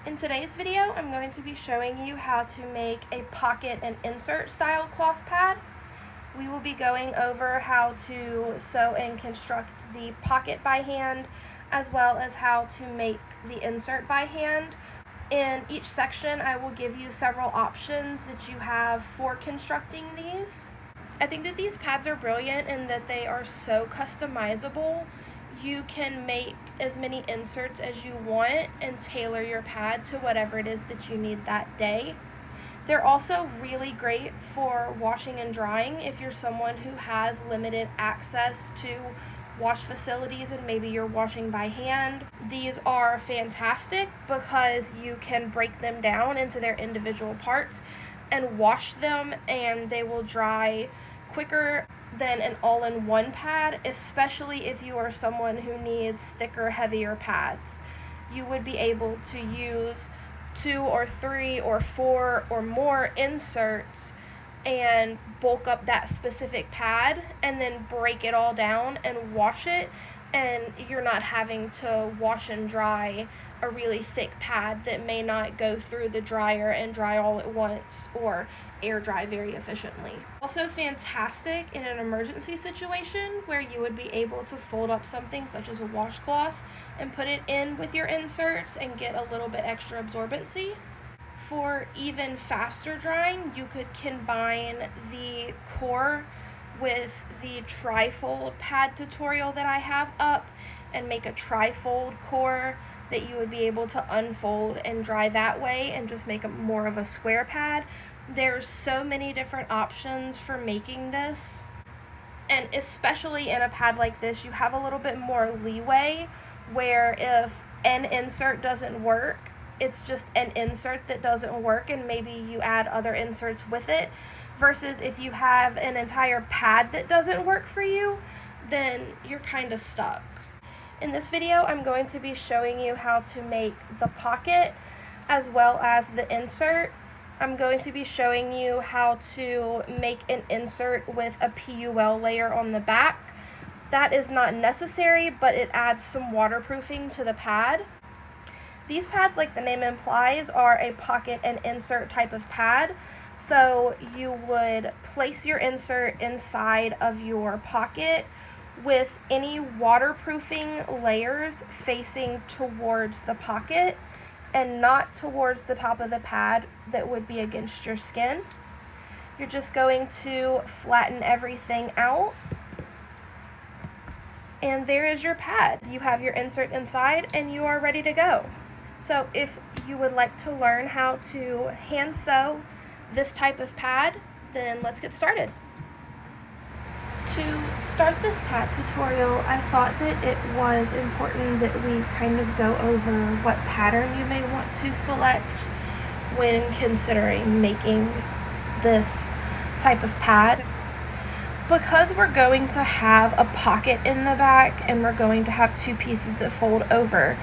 In today's video, I'm going to be showing you how to make a pocket and insert style cloth pad. We will be going over how to sew and construct the pocket by hand, as well as how to make the insert by hand. In each section, I will give you several options that you have for constructing these. I think that these pads are brilliant in that they are so customizable. You can make as many inserts as you want and tailor your pad to whatever it is that you need that day. They're also really great for washing and drying if you're someone who has limited access to wash facilities and maybe you're washing by hand. These are fantastic because you can break them down into their individual parts and wash them, and they will dry quicker than an all-in-one pad, especially if you are someone who needs thicker, heavier pads. You would be able to use 2 or 3 or 4 or more inserts and bulk up that specific pad and then break it all down and wash it, and you're not having to wash and dry a really thick pad that may not go through the dryer and dry all at once or air dry very efficiently. Also fantastic in an emergency situation where you would be able to fold up something such as a washcloth and put it in with your inserts and get a little bit extra absorbency. For even faster drying, you could combine the core with the tri-fold pad tutorial that I have up and make a tri-fold core that you would be able to unfold and dry that way and just make more of a square pad. There's so many different options for making this, and especially in a pad like this, you have a little bit more leeway where if an insert doesn't work, it's just an insert that doesn't work and maybe you add other inserts with it, versus if you have an entire pad that doesn't work for you, then you're kind of stuck. In this video, I'm going to be showing you how to make the pocket as well as the insert. I'm going to be showing you how to make an insert with a PUL layer on the back. That is not necessary, but it adds some waterproofing to the pad. These pads, like the name implies, are a pocket and insert type of pad. So you would place your insert inside of your pocket with any waterproofing layers facing towards the pocket and not towards the top of the pad that would be against your skin. You're just going to flatten everything out. And there is your pad. You have your insert inside and you are ready to go. So if you would like to learn how to hand sew this type of pad, then let's get started. To start this pad tutorial, I thought that it was important that we kind of go over what pattern you may want to select when considering making this type of pad. Because we're going to have a pocket in the back and we're going to have 2 pieces that fold over,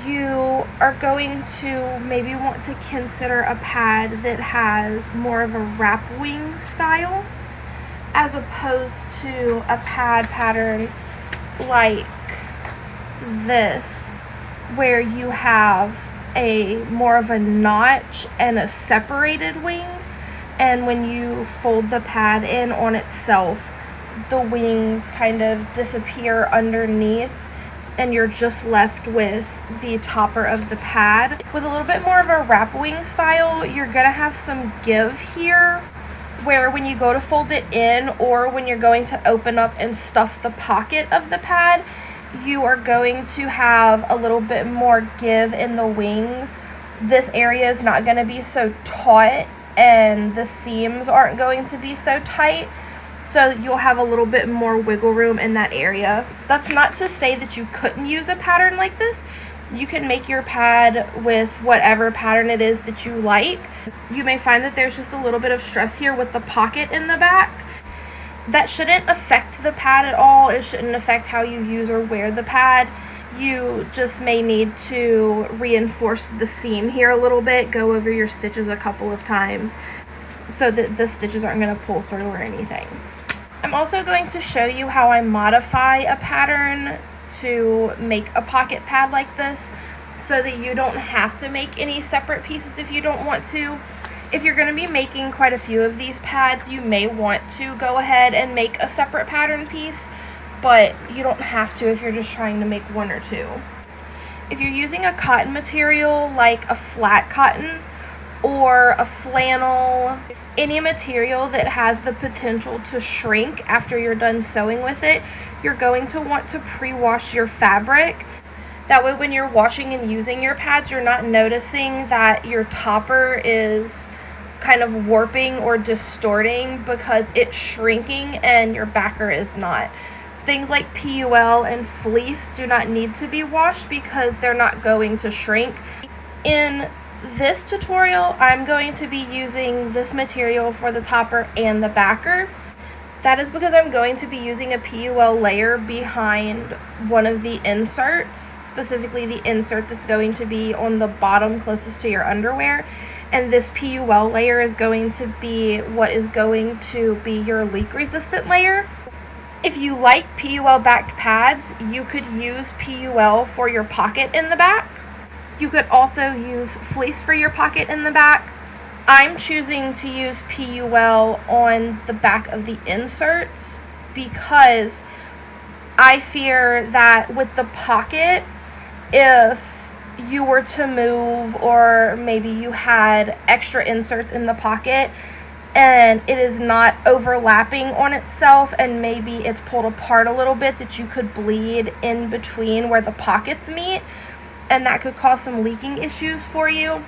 you are going to maybe want to consider a pad that has more of a wrap wing style, as opposed to a pad pattern like this, where you have a more of a notch and a separated wing, and when you fold the pad in on itself, the wings kind of disappear underneath and you're just left with the topper of the pad. With a little bit more of a wrap wing style, you're gonna have some give here, where when you go to fold it in or when you're going to open up and stuff the pocket of the pad, you are going to have a little bit more give in the wings. This area is not going to be so taut and the seams aren't going to be so tight, so you'll have a little bit more wiggle room in that area. That's not to say that you couldn't use a pattern like this. You can make your pad with whatever pattern it is that you like. You may find that there's just a little bit of stress here with the pocket in the back. That shouldn't affect the pad at all. It shouldn't affect how you use or wear the pad. You just may need to reinforce the seam here a little bit, go over your stitches a couple of times so that the stitches aren't going to pull through or anything. I'm also going to show you how I modify a pattern to make a pocket pad like this. so that you don't have to make any separate pieces if you don't want to. If you're going to be making quite a few of these pads, you may want to go ahead and make a separate pattern piece, but you don't have to if you're just trying to make one or two. If you're using a cotton material like a flat cotton or a flannel, any material that has the potential to shrink after you're done sewing with it, you're going to want to pre-wash your fabric. That way when you're washing and using your pads, you're not noticing that your topper is kind of warping or distorting because it's shrinking and your backer is not. Things like PUL and fleece do not need to be washed because they're not going to shrink. In this tutorial, I'm going to be using this material for the topper and the backer. That is because I'm going to be using a PUL layer behind one of the inserts, specifically the insert that's going to be on the bottom closest to your underwear. And this PUL layer is going to be what is going to be your leak resistant layer. If you like PUL backed pads, you could use PUL for your pocket in the back. You could also use fleece for your pocket in the back. I'm choosing to use PUL on the back of the inserts because I fear that with the pocket, if you were to move or maybe you had extra inserts in the pocket and it is not overlapping on itself and maybe it's pulled apart a little bit, that you could bleed in between where the pockets meet, and that could cause some leaking issues for you.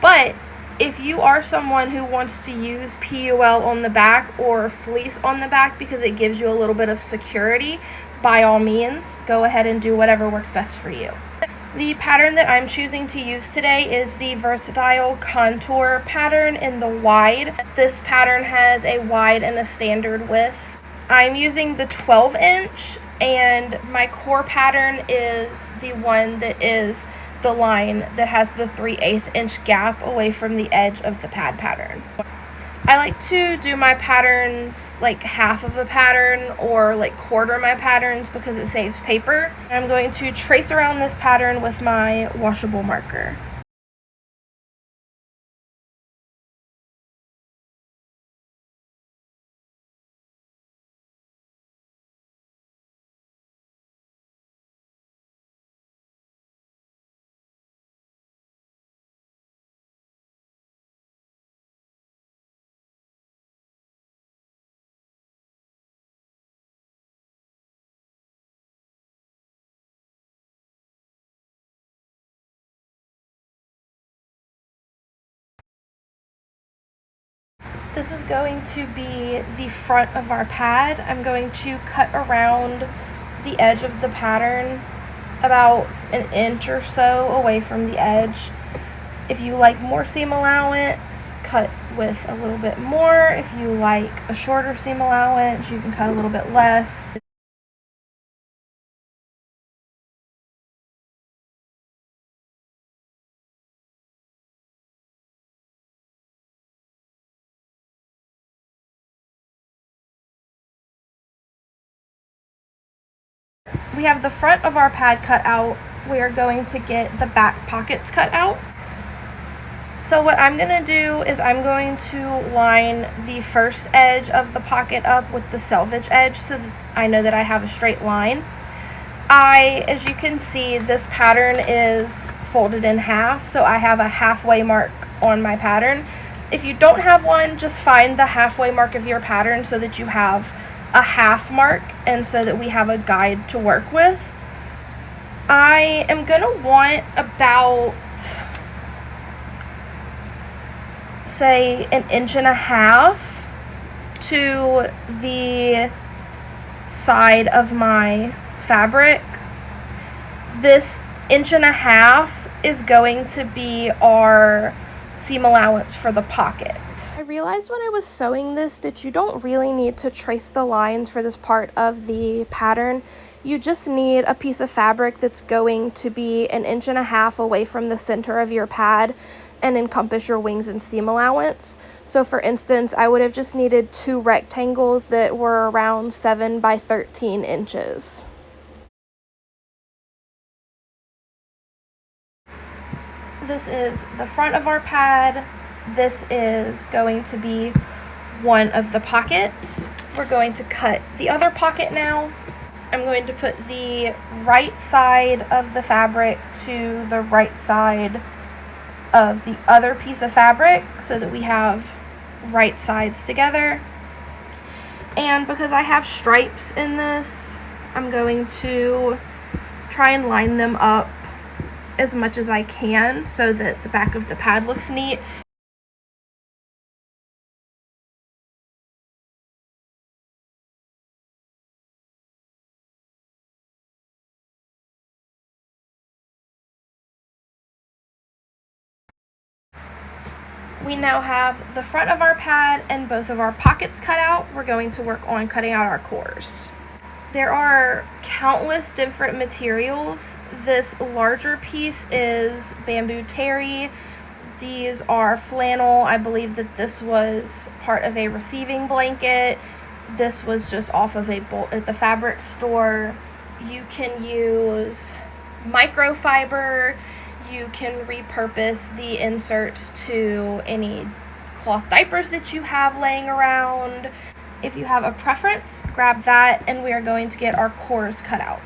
But if you are someone who wants to use PUL on the back or fleece on the back because it gives you a little bit of security, by all means, go ahead and do whatever works best for you. The pattern that I'm choosing to use today is the Versatile Contour pattern in the wide. This pattern has a wide and a standard width. I'm using the 12-inch, and my core pattern is the one that is the line that has the 3/8 inch gap away from the edge of the pad pattern. I like to do my patterns like half of a pattern or like quarter my patterns because it saves paper. I'm going to trace around this pattern with my washable marker. This is going to be the front of our pad. I'm going to cut around the edge of the pattern about an inch or so away from the edge. If you like more seam allowance, cut with a little bit more. If you like a shorter seam allowance, you can cut a little bit less. We have the front of our pad cut out. We are going to get the back pockets cut out. So what I'm going to do is I'm going to line the first edge of the pocket up with the selvage edge so that I know that I have a straight line. As you can see, this pattern is folded in half, so I have a halfway mark on my pattern. If you don't have one, just find the halfway mark of your pattern so that you have a half mark and so that we have a guide to work with. I am going to want about, say, 1.5 inches to the side of my fabric. This 1.5 inches is going to be our seam allowance for the pocket. I realized when I was sewing this that you don't really need to trace the lines for this part of the pattern. You just need a piece of fabric that's going to be 1.5 inches away from the center of your pad and encompass your wings and seam allowance. So for instance, I would have just needed 2 rectangles that were around 7 by 13 inches. this is the front of our pad. This is going to be one of the pockets. We're going to cut the other pocket now. I'm going to put the right side of the fabric to the right side of the other piece of fabric so that we have right sides together. And because I have stripes in this, I'm going to try and line them up as much as I can so that the back of the pad looks neat. We now have the front of our pad and both of our pockets cut out. We're going to work on cutting out our cores. There are countless different materials. This larger piece is bamboo terry. These are flannel. I believe that this was part of a receiving blanket. This was just off of a bolt at the fabric store. You can use microfiber. You can repurpose the inserts to any cloth diapers that you have laying around. If you have a preference, grab that, and we are going to get our cores cut out.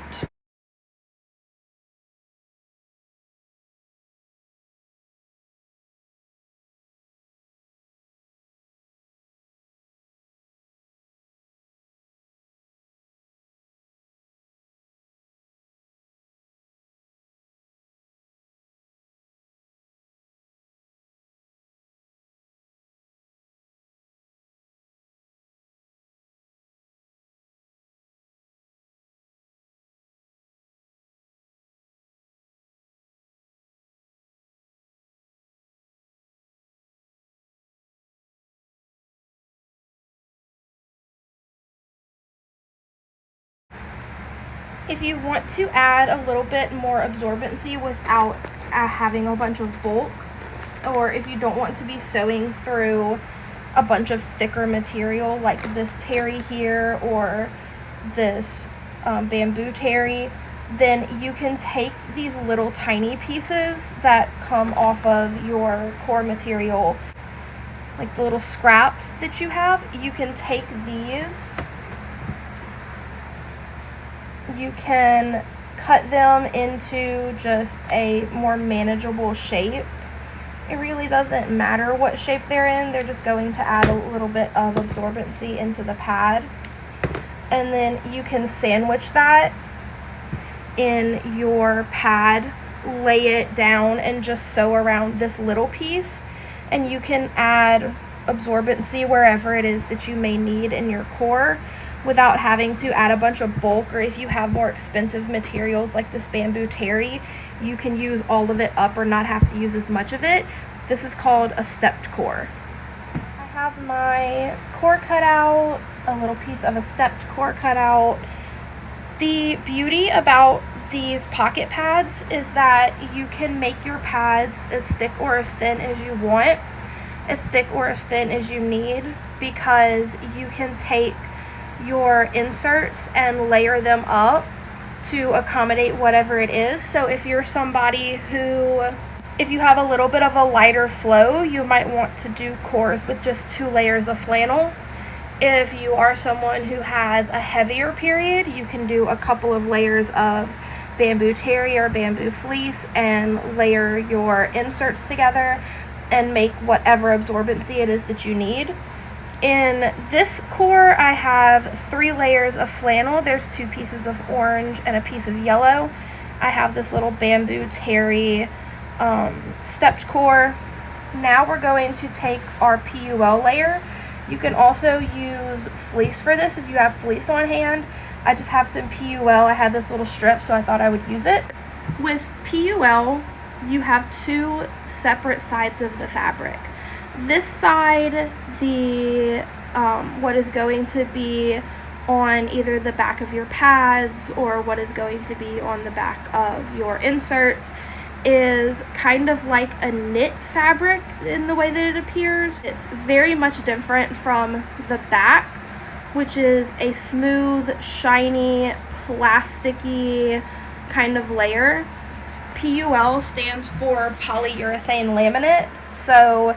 If you want to add a little bit more absorbency without having a bunch of bulk, or if you don't want to be sewing through a bunch of thicker material like this terry here or this bamboo terry, then you can take these little tiny pieces that come off of your core material, like the little scraps that you have. You can take these, you can cut them into just a more manageable shape. It really doesn't matter what shape they're in, they're just going to add a little bit of absorbency into the pad. And then you can sandwich that in your pad, lay it down, and just sew around this little piece. And you can add absorbency wherever it is that you may need in your core without having to add a bunch of bulk. Or if you have more expensive materials like this bamboo terry, you can use all of it up or not have to use as much of it. This is called a stepped core. I have my core cut out, a little piece of a stepped core cut out. The beauty about these pocket pads is that you can make your pads as thick or as thin as you want, as thick or as thin as you need, because you can take your inserts and layer them up to accommodate whatever it is. So if you're somebody who, if you have a little bit of a lighter flow, you might want to do cores with just 2 layers of flannel. If you are someone who has a heavier period, you can do a couple of layers of bamboo terry or bamboo fleece and layer your inserts together and make whatever absorbency it is that you need. In this core, I have 3 layers of flannel. There's 2 pieces of orange and a piece of yellow. I have this little bamboo terry stepped core. Now we're going to take our PUL layer. You can also use fleece for this if you have fleece on hand. I just have some PUL. I had this little strip, so I thought I would use it. With PUL, you have 2 separate sides of the fabric. This side, the what is going to be on either the back of your pads or what is going to be on the back of your inserts, is kind of like a knit fabric in the way that it appears. It's very much different from the back, which is a smooth, shiny, plasticky kind of layer. PUL stands for polyurethane laminate. So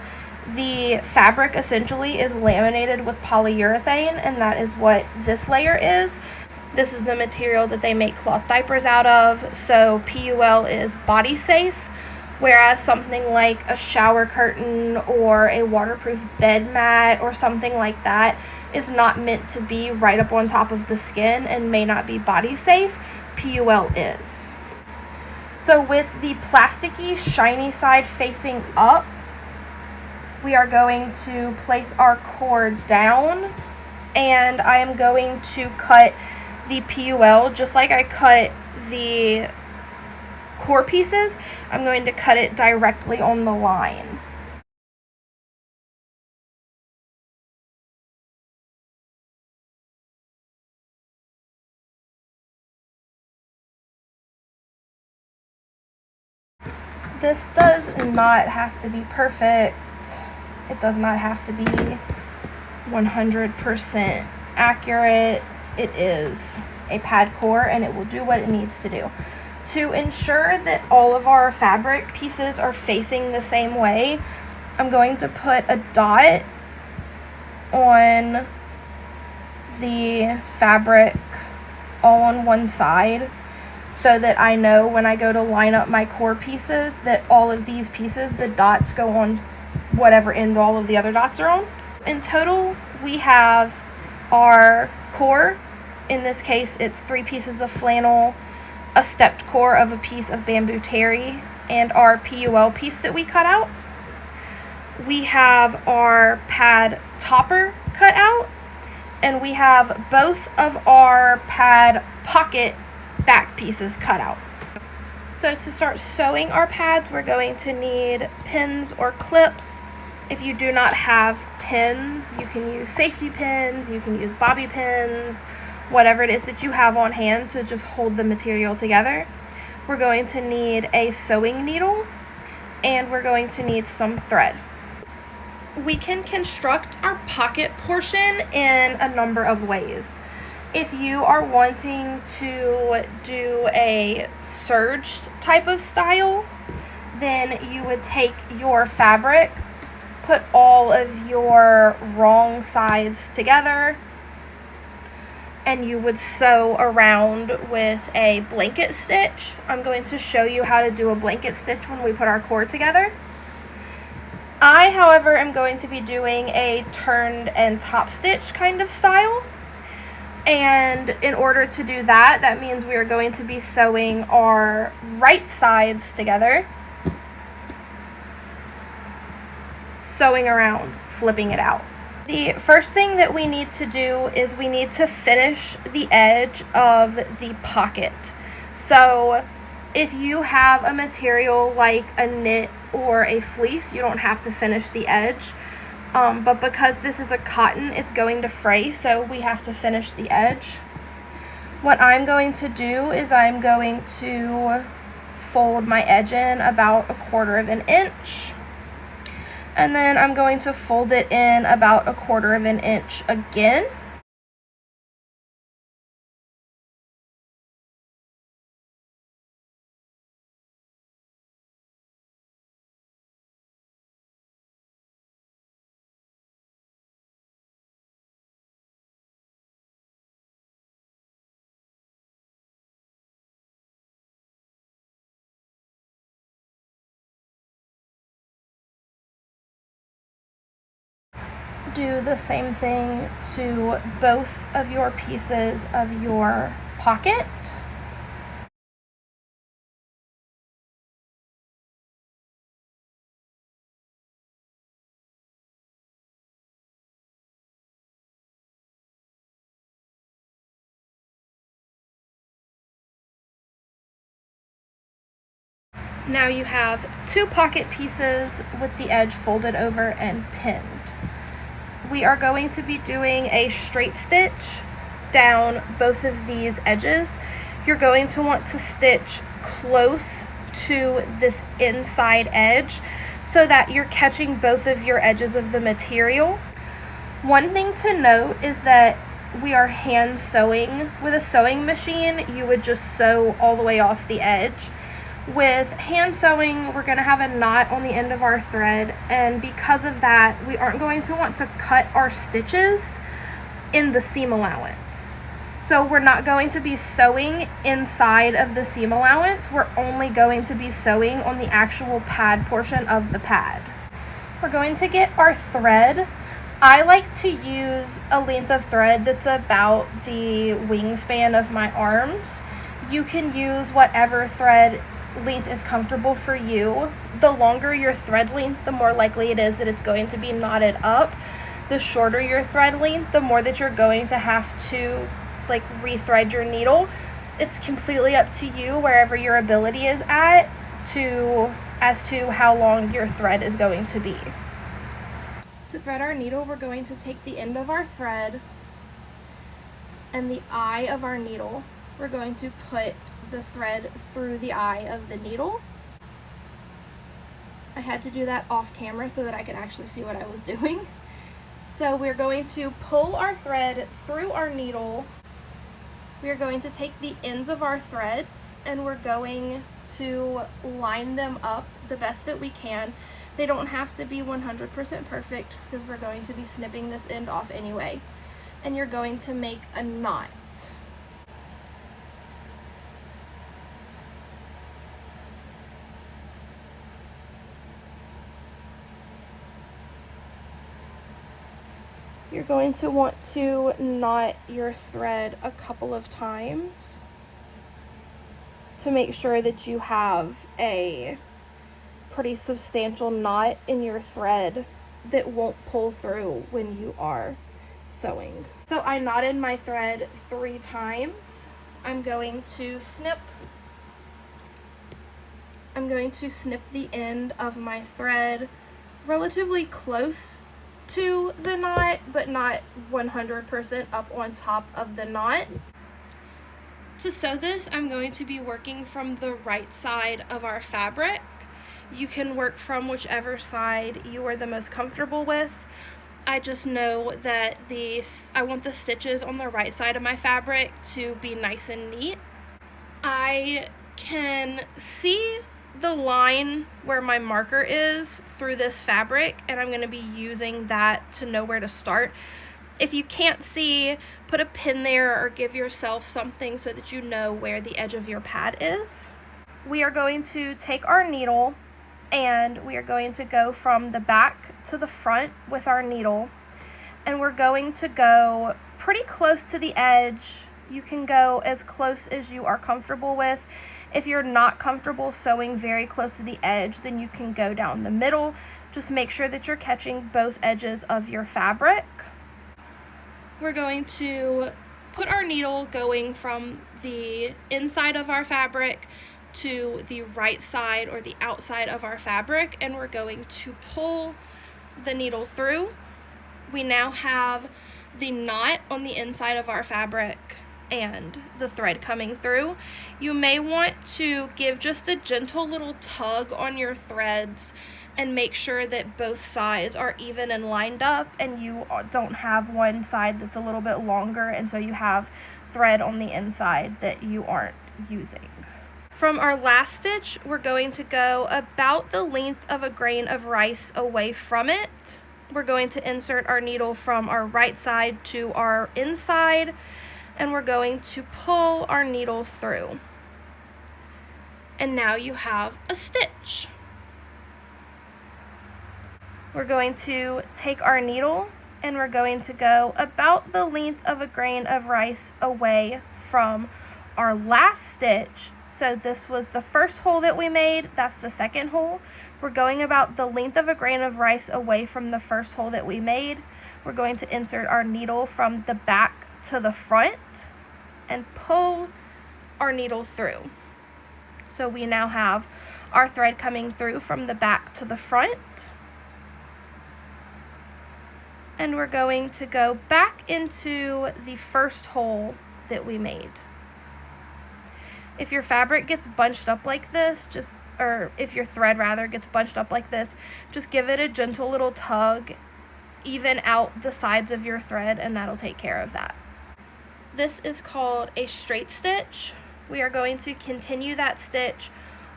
the fabric essentially is laminated with polyurethane, and that is what this layer is. This is the material that they make cloth diapers out of, so PUL is body safe, whereas something like a shower curtain or a waterproof bed mat or something like that is not meant to be right up on top of the skin and may not be body safe. PUL is. So with the plasticky, shiny side facing up, we are going to place our core down, and I am going to cut the PUL just like I cut the core pieces. I'm going to cut it directly on the line. This does not have to be perfect. It does not have to be 100% accurate. It is a pad core, and it will do what it needs to do. To ensure that all of our fabric pieces are facing the same way, I'm going to put a dot on the fabric all on one side, so that I know when I go to line up my core pieces that all of these pieces, the dots go on whatever end all of the other dots are on. In total, we have our core. In this case, it's 3 pieces of flannel, a stepped core of a piece of bamboo terry, and our PUL piece that we cut out. We have our pad topper cut out, and we have both of our pad pocket back pieces cut out. So to start sewing our pads, we're going to need pins or clips. If you do not have pins, you can use safety pins, you can use bobby pins, whatever it is that you have on hand to just hold the material together. We're going to need a sewing needle, and we're going to need some thread. We can construct our pocket portion in a number of ways. If you are wanting to do a serged type of style, then you would take your fabric, put all of your wrong sides together, and you would sew around with a blanket stitch. I'm going to show you how to do a blanket stitch when we put our core together. I, however, am going to be doing a turned and top stitch kind of style. And in order to do that, that means we are going to be sewing our right sides together, sewing around, flipping it out. The first thing that we need to do is we need to finish the edge of the pocket. So if you have a material like a knit or a fleece, you don't have to finish the edge. But because this is a cotton, it's going to fray, so we have to finish the edge. What I'm going to do is I'm going to fold my edge in about 1/4 of an inch. And then I'm going to fold it in about 1/4 of an inch again. Do the same thing to both of your pieces of your pocket. Now you have 2 pocket pieces with the edge folded over and pinned. We are going to be doing a straight stitch down both of these edges. You're going to want to stitch close to this inside edge so that you're catching both of your edges of the material. One thing to note is that we are hand sewing. With a sewing machine, you would just sew all the way off the edge. With hand sewing, we're going to have a knot on the end of our thread, and because of that, we aren't going to want to cut our stitches in the seam allowance. So we're not going to be sewing inside of the seam allowance, we're only going to be sewing on the actual pad portion of the pad. We're going to get our thread. I like to use a length of thread that's about the wingspan of my arms. You can use whatever thread length is comfortable for you. The longer your thread length, the more likely it is that it's going to be knotted up. The shorter your thread length, the more that you're going to have to rethread your needle. It's completely up to you, wherever your ability is at, as to how long your thread is going to be. To thread our needle, we're going to take the end of our thread and the eye of our needle. We're going to put the thread through the eye of the needle. I had to do that off camera so that I could actually see what I was doing. So we're going to pull our thread through our needle. We are going to take the ends of our threads and we're going to line them up the best that we can. They don't have to be 100% perfect because we're going to be snipping this end off anyway. And you're going to make a knot. You're going to want to knot your thread a couple of times to make sure that you have a pretty substantial knot in your thread that won't pull through when you are sewing. So I knotted my thread 3 times. I'm going to snip the end of my thread relatively close to the knot, but not 100% up on top of the knot. To sew this, I'm going to be working from the right side of our fabric. You can work from whichever side you are the most comfortable with. I just know that I want the stitches on the right side of my fabric to be nice and neat. I can see the line where my marker is through this fabric, and I'm going to be using that to know where to start. If you can't see, put a pin there or give yourself something so that you know where the edge of your pad is. We are going to take our needle and we are going to go from the back to the front with our needle, and we're going to go pretty close to the edge. You can go as close as you are comfortable with. If you're not comfortable sewing very close to the edge, then you can go down the middle. Just make sure that you're catching both edges of your fabric. We're going to put our needle going from the inside of our fabric to the right side or the outside of our fabric, and we're going to pull the needle through. We now have the knot on the inside of our fabric and the thread coming through. You may want to give just a gentle little tug on your threads and make sure that both sides are even and lined up, and you don't have one side that's a little bit longer and so you have thread on the inside that you aren't using. From our last stitch, we're going to go about the length of a grain of rice away from it. We're going to insert our needle from our right side to our inside, and we're going to pull our needle through. And now you have a stitch. We're going to take our needle and we're going to go about the length of a grain of rice away from our last stitch. So this was the first hole that we made, that's the second hole. We're going about the length of a grain of rice away from the first hole that we made. We're going to insert our needle from the back to the front and pull our needle through. So we now have our thread coming through from the back to the front. And we're going to go back into the first hole that we made. If your fabric gets bunched up like this, or if your thread rather gets bunched up like this, just give it a gentle little tug, even out the sides of your thread, and that'll take care of that. This is called a straight stitch. We are going to continue that stitch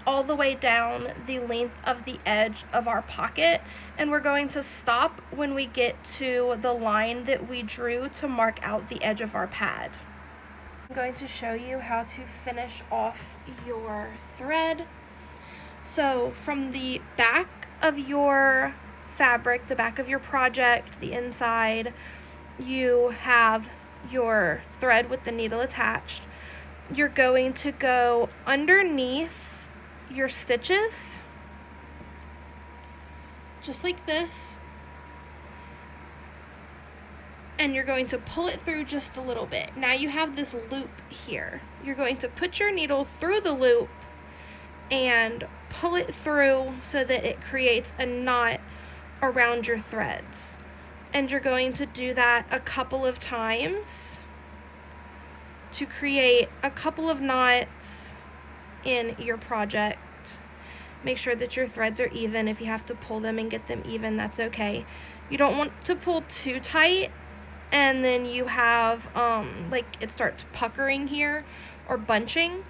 all the way down the length of the edge of our pocket, and we're going to stop when we get to the line that we drew to mark out the edge of our pad. I'm going to show you how to finish off your thread. So from the back of your fabric, the back of your project, the inside, you have your thread with the needle attached. You're going to go underneath your stitches, just like this, and you're going to pull it through just a little bit. Now you have this loop here. You're going to put your needle through the loop and pull it through so that it creates a knot around your threads. And you're going to do that a couple of times to create a couple of knots in your project. Make sure that your threads are even. If you have to pull them and get them even, that's okay. You don't want to pull too tight and then you have like it starts puckering here or bunching,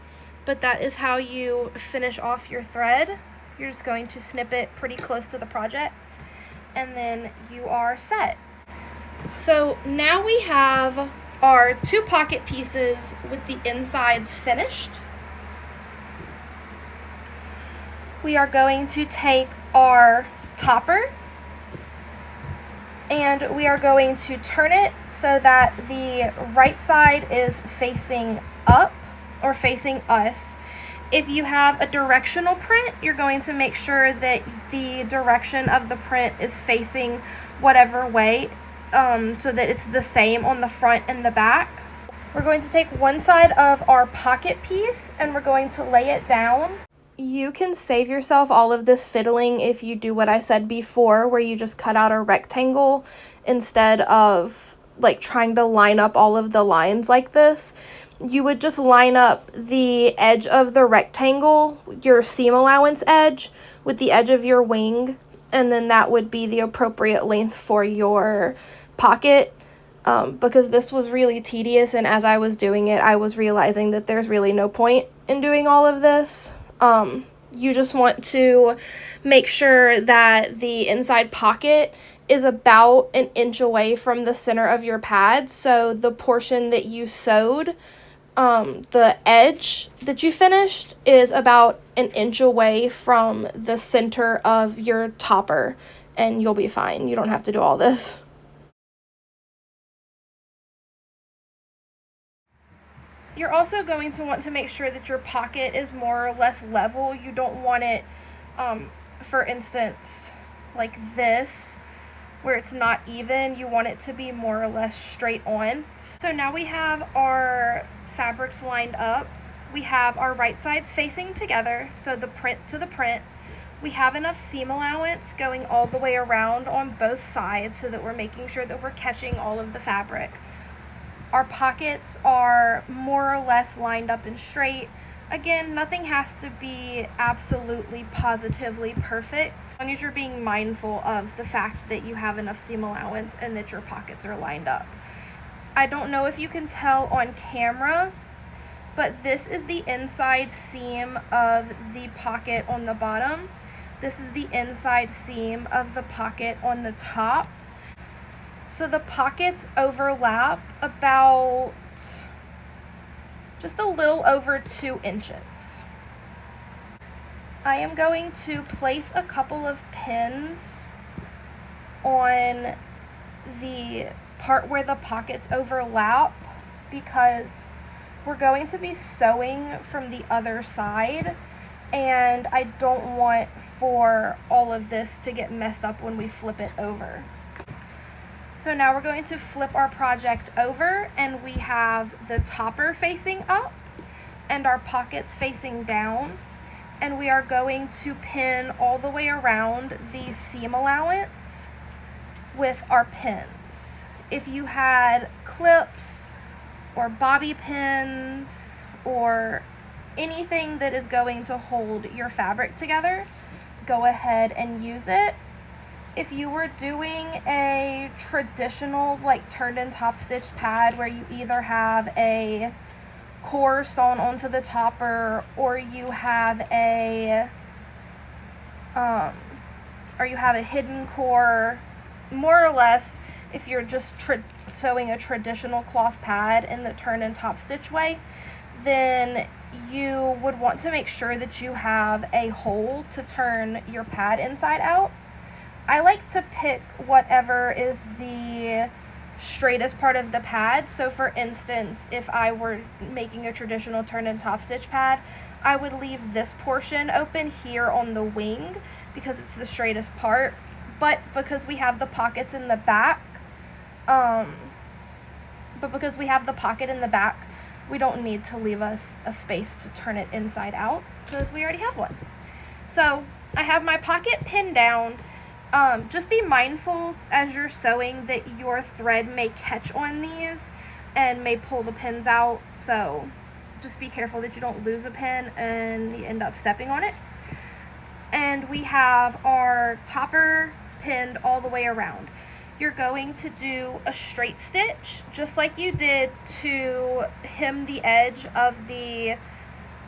but that is how you finish off your thread. You're just going to snip it pretty close to the project and then you are set. So now we have our 2 pocket pieces with the insides finished. We are going to take our topper and we are going to turn it so that the right side is facing up or facing us. If you have a directional print, you're going to make sure that the direction of the print is facing whatever way, so that it's the same on the front and the back. We're going to take one side of our pocket piece and we're going to lay it down. You can save yourself all of this fiddling if you do what I said before, where you just cut out a rectangle instead of like trying to line up all of the lines like this. You would just line up the edge of the rectangle, your seam allowance edge, with the edge of your wing, and then that would be the appropriate length for your pocket. Because this was really tedious, and as I was doing it, I was realizing that there's really no point in doing all of this. You just want to make sure that the inside pocket is about an inch away from the center of your pad. So the portion that you sewed, the edge that you finished is about an inch away from the center of your topper, and you'll be fine. You don't have to do all this. You're also going to want to make sure that your pocket is more or less level. You don't want it, for instance, like this, where it's not even. You want it to be more or less straight on. So now we have our fabrics lined up. We have our right sides facing together, so the print to the print. We have enough seam allowance going all the way around on both sides so that we're making sure that we're catching all of the fabric. Our pockets are more or less lined up and straight. Again, nothing has to be absolutely positively perfect, as long as you're being mindful of the fact that you have enough seam allowance and that your pockets are lined up. I don't know if you can tell on camera, but this is the inside seam of the pocket on the bottom. This is the inside seam of the pocket on the top. So the pockets overlap about just a little over 2 inches. I am going to place a couple of pins on the part where the pockets overlap because we're going to be sewing from the other side, and I don't want for all of this to get messed up when we flip it over. So now we're going to flip our project over, and we have the topper facing up and our pockets facing down, and we are going to pin all the way around the seam allowance with our pins. If you had clips or bobby pins or anything that is going to hold your fabric together, go ahead and use it. If you were doing a traditional like turned in top stitch pad where you either have a core sewn onto the topper, or you have a hidden core, more or less, if you're just sewing a traditional cloth pad in the turn and top stitch way, then you would want to make sure that you have a hole to turn your pad inside out. I like to pick whatever is the straightest part of the pad. So for instance, if I were making a traditional turn and top stitch pad, I would leave this portion open here on the wing because it's the straightest part. But because we have the pockets in the back, we don't need to leave us a space to turn it inside out because we already have one. So I have my pocket pinned down. Just be mindful as you're sewing that your thread may catch on these and may pull the pins out. So just be careful that you don't lose a pin and you end up stepping on it. And we have our topper pinned all the way around. You're going to do a straight stitch just like you did to hem the edge of the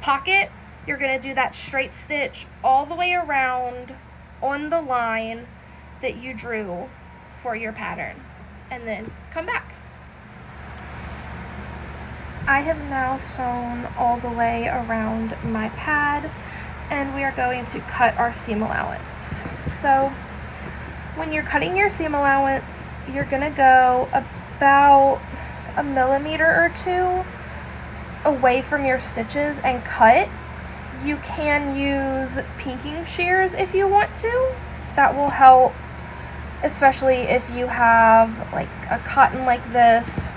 pocket. You're going to do that straight stitch all the way around on the line that you drew for your pattern, and then come back. I have now sewn all the way around my pad, and we are going to cut our seam allowance. So when you're cutting your seam allowance, you're going to go about 1 millimeter or 2 away from your stitches and cut. You can use pinking shears if you want to. That will help, especially if you have like a cotton like this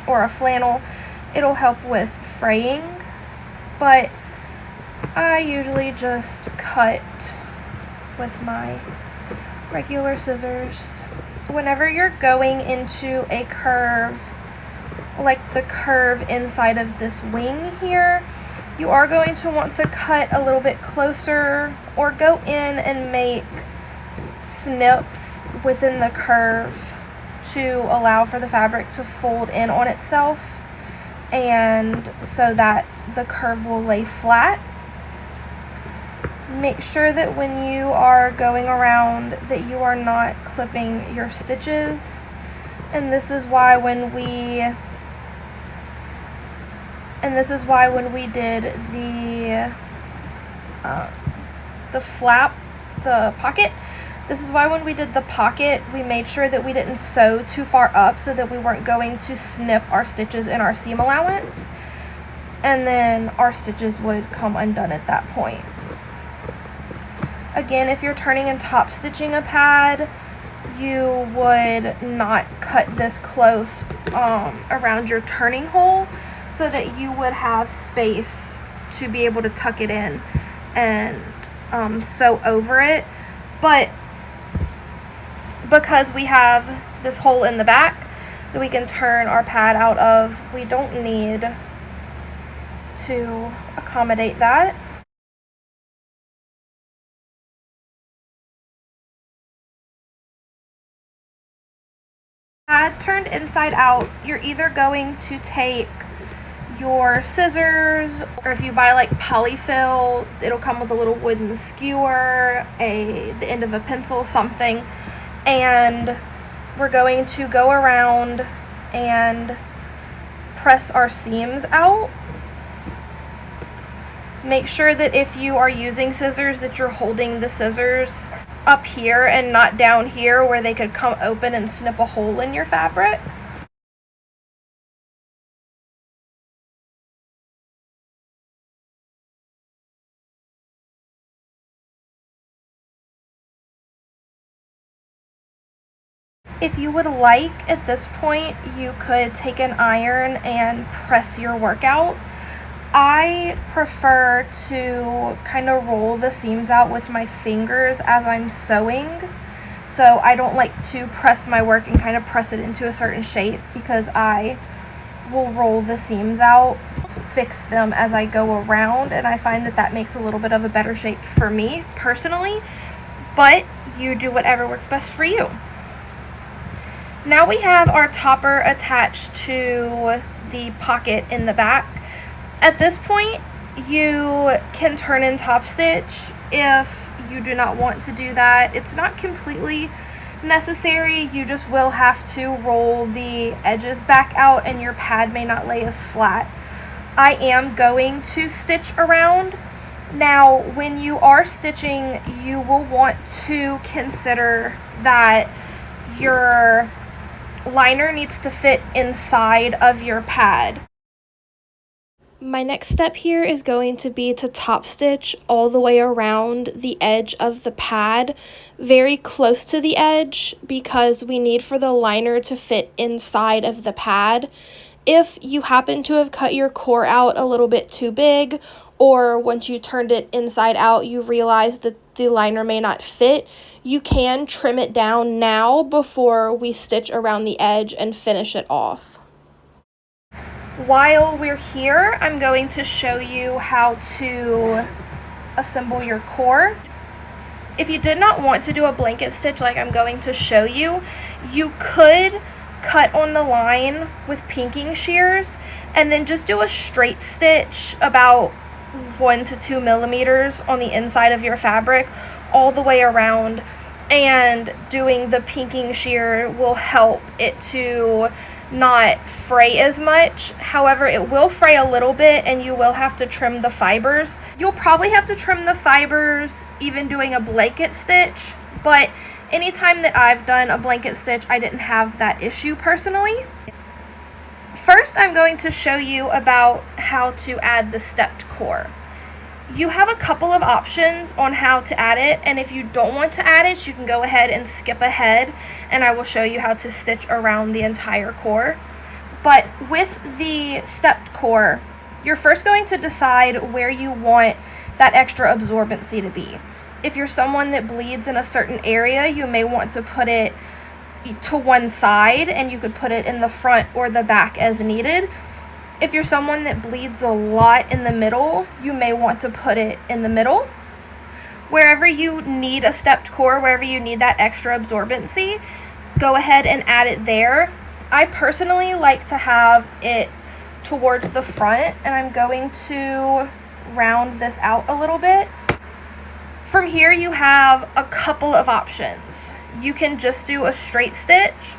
or a flannel. It'll help with fraying, but I usually just cut with my regular scissors. Whenever you're going into a curve, like the curve inside of this wing here, you are going to want to cut a little bit closer or go in and make snips within the curve to allow for the fabric to fold in on itself, and so that the curve will lay flat. Make sure that when you are going around that you are not clipping your stitches, and this is why when we did the flap, the pocket, this is why when we did the pocket, we made sure that we didn't sew too far up so that we weren't going to snip our stitches in our seam allowance, and then our stitches would come undone at that point. Again, if you're turning and top stitching a pad, you would not cut this close around your turning hole so that you would have space to be able to tuck it in and sew over it. But because we have this hole in the back that we can turn our pad out of, we don't need to accommodate that. Pad turned inside out, you're either going to take your scissors, or if you buy like polyfill, it'll come with a little wooden skewer, the end of a pencil, something, and we're going to go around and press our seams out. Make sure that if you are using scissors that you're holding the scissors up here and not down here where they could come open and snip a hole in your fabric. If you would like, at this point, you could take an iron and press your work out. I prefer to kind of roll the seams out with my fingers as I'm sewing. So I don't like to press my work and kind of press it into a certain shape, because I will roll the seams out, fix them as I go around, and I find that that makes a little bit of a better shape for me personally, but you do whatever works best for you. Now we have our topper attached to the pocket in the back. At this point, you can turn in top stitch if you do not want to do that. It's not completely necessary. You just will have to roll the edges back out and your pad may not lay as flat. I am going to stitch around. Now, when you are stitching, you will want to consider that your liner needs to fit inside of your pad. My next step here is going to be to top stitch all the way around the edge of the pad, very close to the edge, because we need for the liner to fit inside of the pad. If you happen to have cut your core out a little bit too big, or once you turned it inside out you realize that the liner may not fit, you can trim it down now before we stitch around the edge and finish it off. While we're here, I'm going to show you how to assemble your core. If you did not want to do a blanket stitch like I'm going to show you, you could cut on the line with pinking shears and then just do a straight stitch about 1 to 2 millimeters on the inside of your fabric all the way around, and doing the pinking shear will help it to not fray as much. However, it will fray a little bit and you will have to trim the fibers. You'll probably have to trim the fibers even doing a blanket stitch, but anytime that I've done a blanket stitch, I didn't have that issue personally. First, I'm going to show you about how to add the stepped core. You have a couple of options on how to add it, and if you don't want to add it, you can go ahead and skip ahead, and I will show you how to stitch around the entire core. But with the stepped core, you're first going to decide where you want that extra absorbency to be. If you're someone that bleeds in a certain area, you may want to put it to one side, and you could put it in the front or the back as needed. If you're someone that bleeds a lot in the middle, you may want to put it in the middle. Wherever you need a stepped core, wherever you need that extra absorbency, go ahead and add it there. I personally like to have it towards the front, and I'm going to round this out a little bit. From here, you have a couple of options. You can just do a straight stitch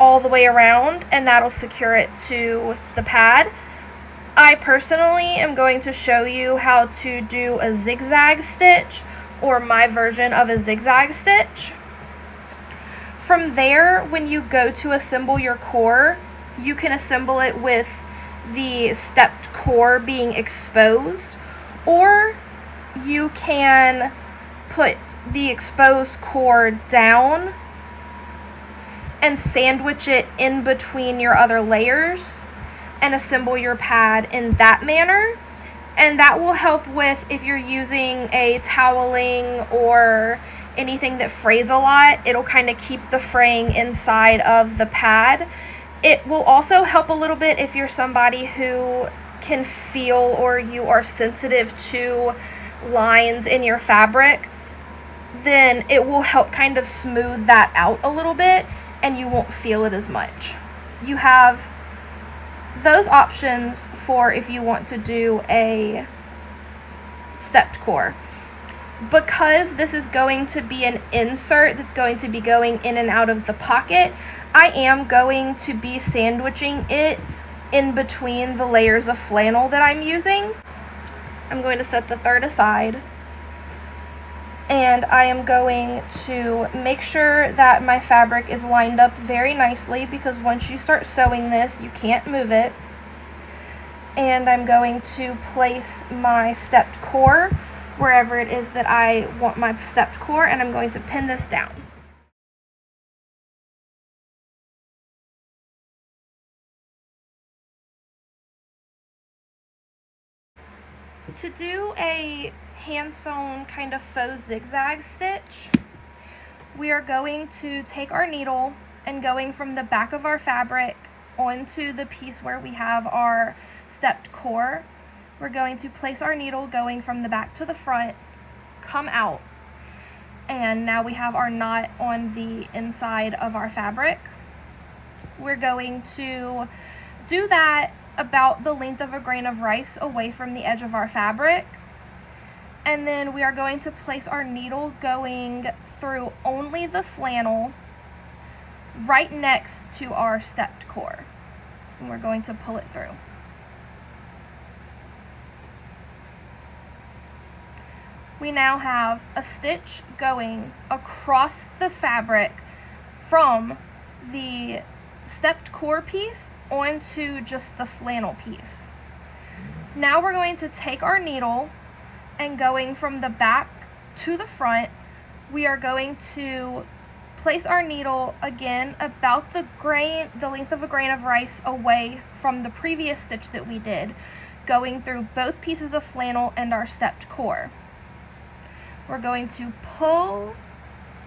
all the way around, and that'll secure it to the pad. I personally am going to show you how to do a zigzag stitch, or my version of a zigzag stitch. From there, when you go to assemble your core, you can assemble it with the stepped core being exposed, or you can put the exposed core down and sandwich it in between your other layers and assemble your pad in that manner. And that will help with if you're using a toweling or anything that frays a lot. It'll kind of keep the fraying inside of the pad. It will also help a little bit if you're somebody who can feel or you are sensitive to lines in your fabric. Then it will help kind of smooth that out a little bit, and you won't feel it as much. You have those options for if you want to do a stepped core. Because this is going to be an insert that's going to be going in and out of the pocket, I am going to be sandwiching it in between the layers of flannel that I'm using. I'm going to set the third aside, and I am going to make sure that my fabric is lined up very nicely, because once you start sewing this, you can't move it. And I'm going to place my stepped core wherever it is that I want my stepped core, and I'm going to pin this down. To do a hand sewn kind of faux zigzag stitch, we are going to take our needle and going from the back of our fabric onto the piece where we have our stepped core, we're going to place our needle going from the back to the front, come out, and now we have our knot on the inside of our fabric. We're going to do that about the length of a grain of rice away from the edge of our fabric. And then we are going to place our needle going through only the flannel right next to our stepped core. And we're going to pull it through. We now have a stitch going across the fabric from the stepped core piece onto just the flannel piece. Now we're going to take our needle and going from the back to the front, we are going to place our needle again about the length of a grain of rice away from the previous stitch that we did, going through both pieces of flannel and our stepped core. We're going to pull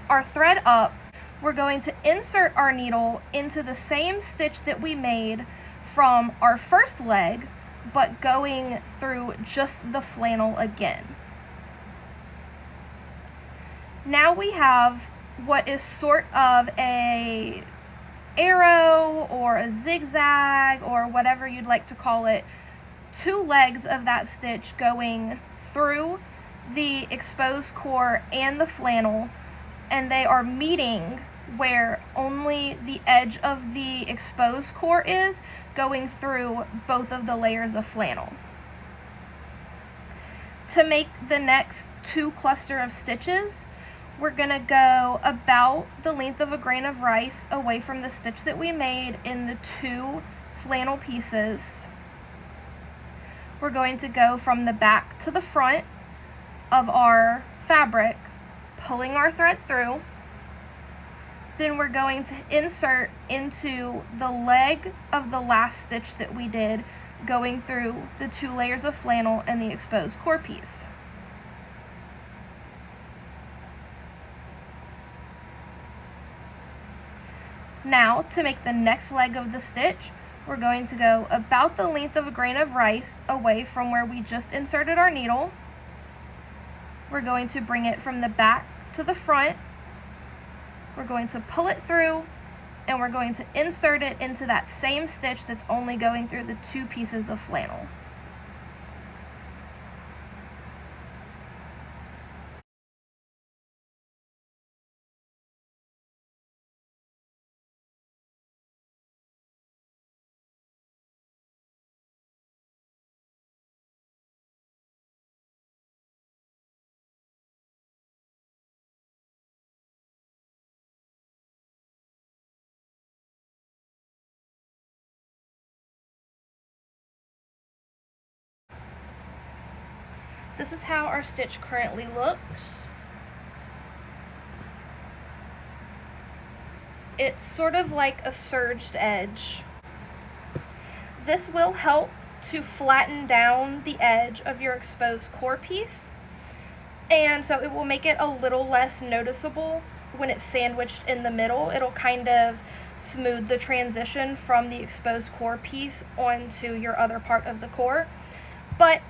our thread up. We're going to insert our needle into the same stitch that we made from our first leg, but going through just the flannel again. Now we have what is sort of a arrow or a zigzag or whatever you'd like to call it, two legs of that stitch going through the exposed core and the flannel, and they are meeting where only the edge of the exposed core is, going through both of the layers of flannel. To make the next two cluster of stitches, we're going to go about the length of a grain of rice away from the stitch that we made in the two flannel pieces. We're going to go from the back to the front of our fabric, pulling our thread through. Then we're going to insert into the leg of the last stitch that we did, going through the two layers of flannel and the exposed core piece. Now, to make the next leg of the stitch, we're going to go about the length of a grain of rice away from where we just inserted our needle. We're going to bring it from the back to the front. We're going to pull it through, and we're going to insert it into that same stitch that's only going through the two pieces of flannel. This is how our stitch currently looks. It's sort of like a serged edge. This will help to flatten down the edge of your exposed core piece, and so it will make it a little less noticeable when it's sandwiched in the middle. It'll kind of smooth the transition from the exposed core piece onto your other part of the core. But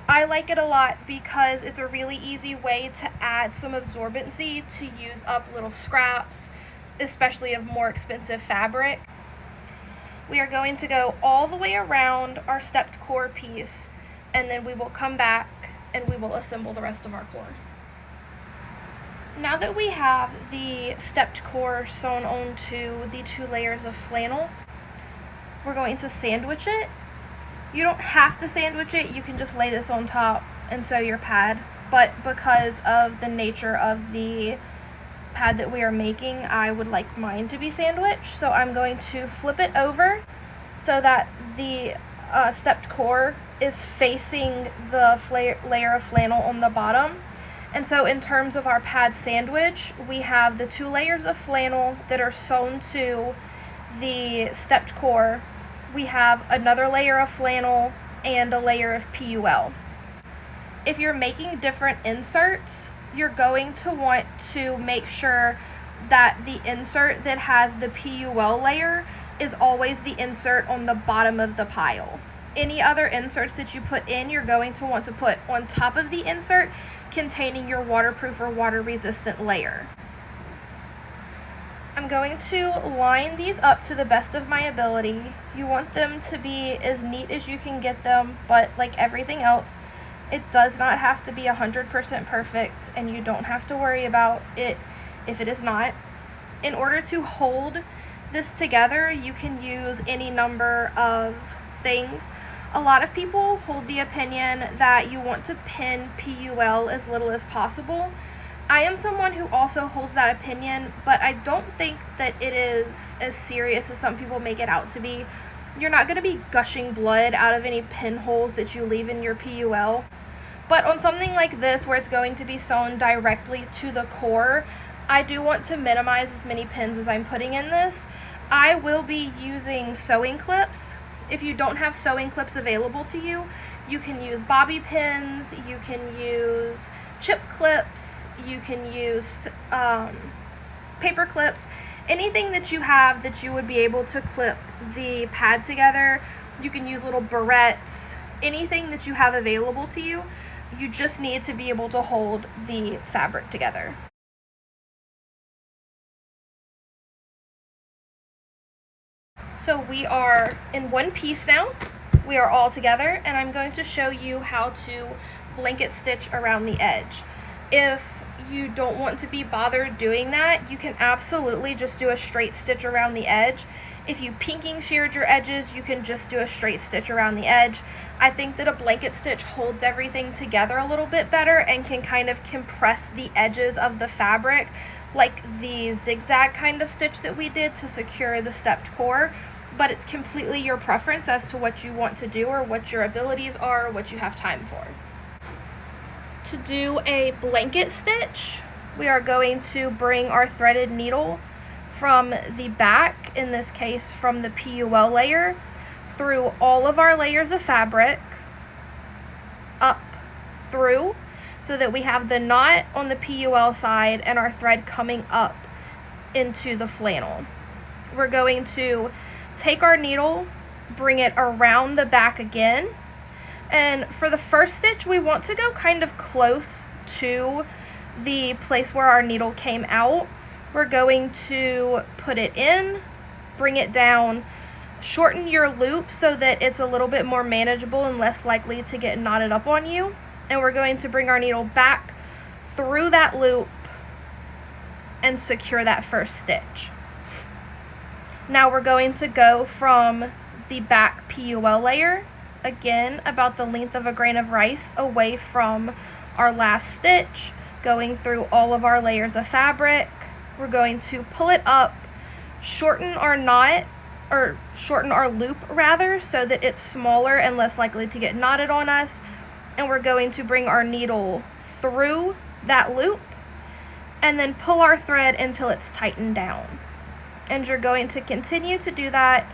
I like it a lot because it's a really easy way to add some absorbency to use up little scraps, especially of more expensive fabric. We are going to go all the way around our stepped core piece, and then we will come back and we will assemble the rest of our core. Now that we have the stepped core sewn onto the two layers of flannel, we're going to sandwich it. You don't have to sandwich it, you can just lay this on top and sew your pad, but because of the nature of the pad that we are making, I would like mine to be sandwiched, so I'm going to flip it over so that the stepped core is facing the layer of flannel on the bottom. And so in terms of our pad sandwich, we have the two layers of flannel that are sewn to the stepped core. We have another layer of flannel and a layer of PUL. If you're making different inserts, you're going to want to make sure that the insert that has the PUL layer is always the insert on the bottom of the pile. Any other inserts that you put in, you're going to want to put on top of the insert containing your waterproof or water resistant layer. I'm going to line these up to the best of my ability. You want them to be as neat as you can get them, but like everything else, it does not have to be 100% perfect, and you don't have to worry about it if it is not. In order to hold this together, you can use any number of things. A lot of people hold the opinion that you want to pin PUL as little as possible. I am someone who also holds that opinion, but I don't think that it is as serious as some people make it out to be. You're not going to be gushing blood out of any pinholes that you leave in your PUL. But on something like this, where it's going to be sewn directly to the core, I do want to minimize as many pins as I'm putting in this. I will be using sewing clips. If you don't have sewing clips available to you, you can use bobby pins, you can use chip clips, you can use paper clips, anything that you have that you would be able to clip the pad together. You can use little barrettes, anything that you have available to you. You just need to be able to hold the fabric together. So we are in one piece now. We are all together, and I'm going to show you how to blanket stitch around the edge. If you don't want to be bothered doing that, you can absolutely just do a straight stitch around the edge. If you pinking sheared your edges, you can just do a straight stitch around the edge. I think that a blanket stitch holds everything together a little bit better and can kind of compress the edges of the fabric, like the zigzag kind of stitch that we did to secure the stepped core. But it's completely your preference as to what you want to do, or what your abilities are, or what you have time for. To do a blanket stitch, we are going to bring our threaded needle from the back, in this case from the PUL layer, through all of our layers of fabric, up through, so that we have the knot on the PUL side and our thread coming up into the flannel. We're going to take our needle, bring it around the back again, and for the first stitch we want to go kind of close to the place where our needle came out. We're going to put it in, bring it down, shorten your loop so that it's a little bit more manageable and less likely to get knotted up on you, and we're going to bring our needle back through that loop and secure that first stitch. Now we're going to go from the back PUL layer, again about the length of a grain of rice away from our last stitch, going through all of our layers of fabric. We're going to pull it up, shorten our knot, or shorten our loop rather, so that it's smaller and less likely to get knotted on us, and we're going to bring our needle through that loop and then pull our thread until it's tightened down. And you're going to continue to do that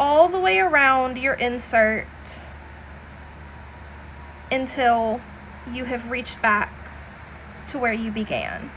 all the way around your insert until you have reached back to where you began.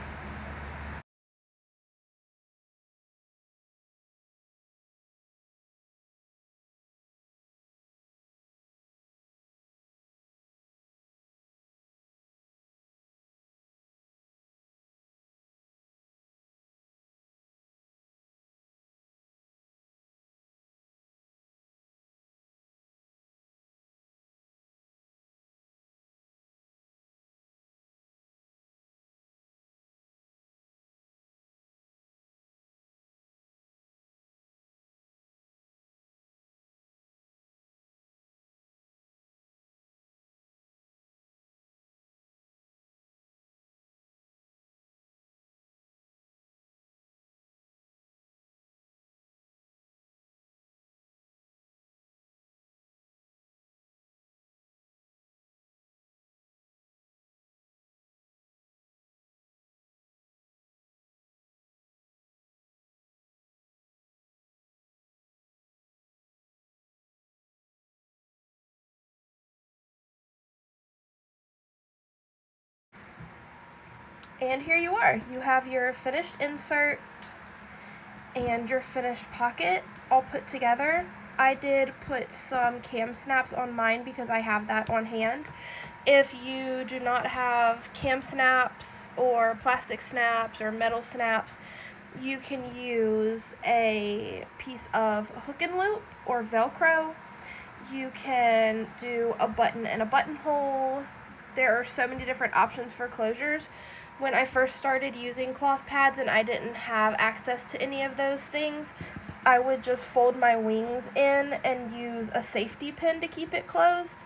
And here you are. You have your finished insert and your finished pocket all put together. I did put some cam snaps on mine because I have that on hand. If you do not have cam snaps or plastic snaps or metal snaps, you can use a piece of hook and loop or Velcro. You can do a button and a buttonhole. There are so many different options for closures. When I first started using cloth pads and I didn't have access to any of those things, I would just fold my wings in and use a safety pin to keep it closed.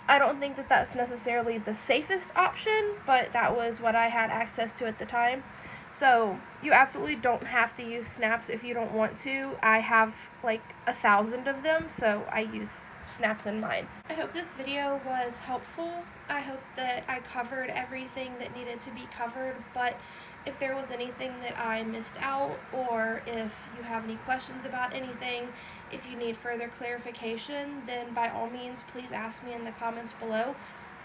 I don't think that that's necessarily the safest option, but that was what I had access to at the time. So you absolutely don't have to use snaps if you don't want to. I have like 1,000 of them, so I use snaps in mine. I hope this video was helpful. I hope that I covered everything that needed to be covered, but if there was anything that I missed out, or if you have any questions about anything, if you need further clarification, then by all means please ask me in the comments below.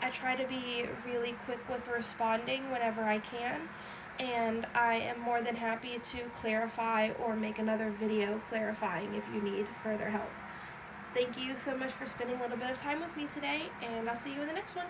I try to be really quick with responding whenever I can, and I am more than happy to clarify or make another video clarifying if you need further help. Thank you so much for spending a little bit of time with me today, and I'll see you in the next one.